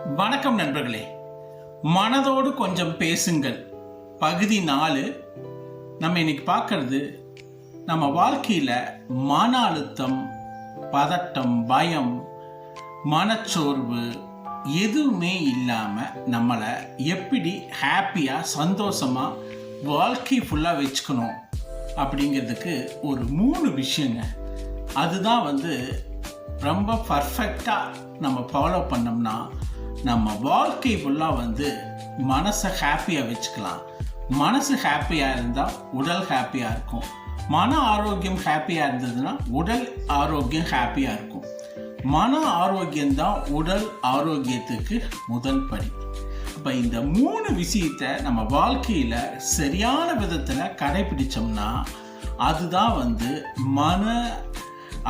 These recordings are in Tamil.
வணக்கம் நண்பர்களே. மனதோடு கொஞ்சம் பேசுங்கள் பகுதி 4. நம்ம இன்னைக்கு பார்க்கறது, நம்ம வாழ்க்கையில் மன அழுத்தம், பதட்டம், பயம், மனச்சோர்வு எதுவுமே இல்லாமல் நம்மளை எப்படி ஹாப்பியாக சந்தோஷமாக வாழ்க்கை ஃபுல்லாக வச்சுக்கணும் அப்படிங்கிறதுக்கு ஒரு 3 விஷயங்க. அதுதான் ரொம்ப பர்ஃபெக்டாக நம்ம ஃபாலோ பண்ணோம்னா நம்ம வாழ்க்கை ஃபுல்லாக மனசை ஹாப்பியாக வச்சுக்கலாம். மனசு ஹாப்பியாக இருந்தால் உடல் ஹாப்பியாக இருக்கும். மன ஆரோக்கியம் ஹாப்பியாக இருந்ததுன்னா உடல் ஆரோக்கியம் ஹாப்பியாக இருக்கும். மன ஆரோக்கியம்தான் உடல் ஆரோக்கியத்துக்கு முதல் படி. அப்போ இந்த 3 விஷயத்தை நம்ம வாழ்க்கையில் சரியான விதத்தில் கடைபிடிச்சோம்னா அதுதான் மன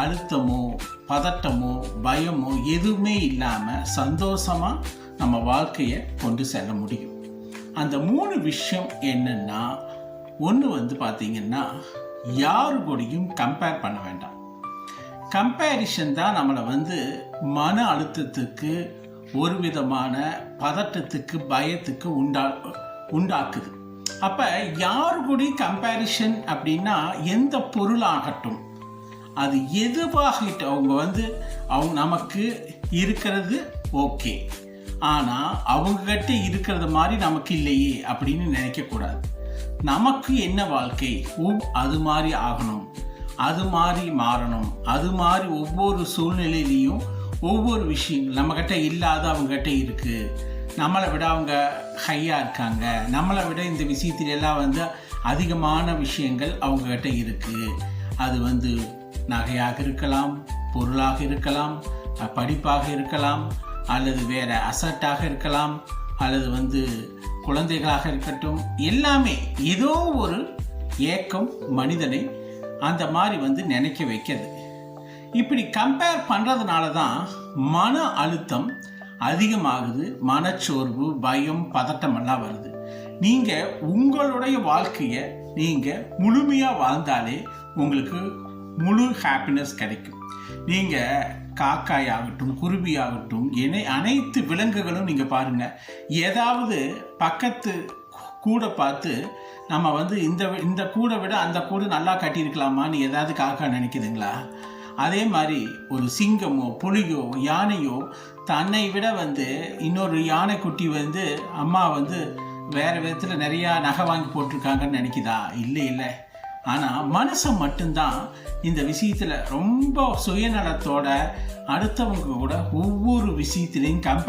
அழுத்தமோ பதட்டமோ பயமோ எதுவுமே இல்லாமல் சந்தோஷமாக நம்ம வாழ்க்கையை கொண்டு செல்ல முடியும். அந்த 3 விஷயம் என்னன்னா, ஒன்று பார்த்தீங்கன்னா, யாரு கூடயும் கம்பேர் பண்ண வேண்டாம். கம்பேரிஷன் தான் நம்மளை மன அழுத்தத்துக்கு, ஒரு விதமான பதட்டத்துக்கு, பயத்துக்கு உண்டாக்குது. அப்போ யாரு கூடயும் கம்பேரிஷன் அப்படின்னா எந்த பொருளாகட்டும், அது எதுவாகிட்டு அவங்க நமக்கு இருக்கிறது ஓகே, ஆனால் அவங்ககிட்ட இருக்கிறது மாதிரி நமக்கு இல்லையே அப்படின்னு நினைக்கக்கூடாது. நமக்கு என்ன வாழ்க்கை, அது மாதிரி ஆகணும், அது மாதிரி மாறணும், அது மாதிரி ஒவ்வொரு சூழ்நிலையிலையும் ஒவ்வொரு விஷயங்கள் நம்மக்கிட்ட இல்லாத அவங்ககிட்ட இருக்குது. நம்மளை விட அவங்க ஹையாக இருக்காங்க, நம்மளை விட இந்த விஷயத்திலெல்லாம் அதிகமான விஷயங்கள் அவங்கக்கிட்ட இருக்குது. அது நகையாக இருக்கலாம், பொருளாக இருக்கலாம், படிப்பாக இருக்கலாம், அல்லது வேறு அசட்டாக இருக்கலாம், அல்லது குழந்தைகளாக இருக்கட்டும். எல்லாமே ஏதோ ஒரு ஏக்கம் மனிதனை அந்த மாதிரி நினைக்க வைக்கிறது. இப்படி கம்பேர் பண்ணுறதுனால தான் மன அழுத்தம் அதிகமாகுது, மனச்சோர்வு, பயம், பதட்டம் எல்லாம் வருது. நீங்கள் உங்களுடைய வாழ்க்கையை நீங்கள் முழுமையாக வாழ்ந்தாலே உங்களுக்கு முழு ஹாப்பினஸ் கிடைக்கும். நீங்கள் காக்காயாகட்டும், குருவியாகட்டும், அனைத்து விலங்குகளும் நீங்கள் பாருங்கள், ஏதாவது பக்கத்து கூடை பார்த்து நம்ம இந்த கூடை விட அந்த கூடு நல்லா கட்டியிருக்கலாமான்னு ஏதாவது காக்கா நினைக்குதுங்களா? அதே மாதிரி ஒரு சிங்கமோ புலியோ யானையோ தன்னை விட இன்னொரு யானைக்குட்டி அம்மா வேறு விதத்தில் நிறையா நகை வாங்கி போட்டிருக்காங்கன்னு நினைக்குதா? இல்லை. ஆனால் மனுஷன் மட்டும்தான் இந்த விஷயத்தில் ரொம்ப சுயநலத்தோட அடுத்தவங்க கூட ஒவ்வொரு விஷயத்திலையும் கம்பேர்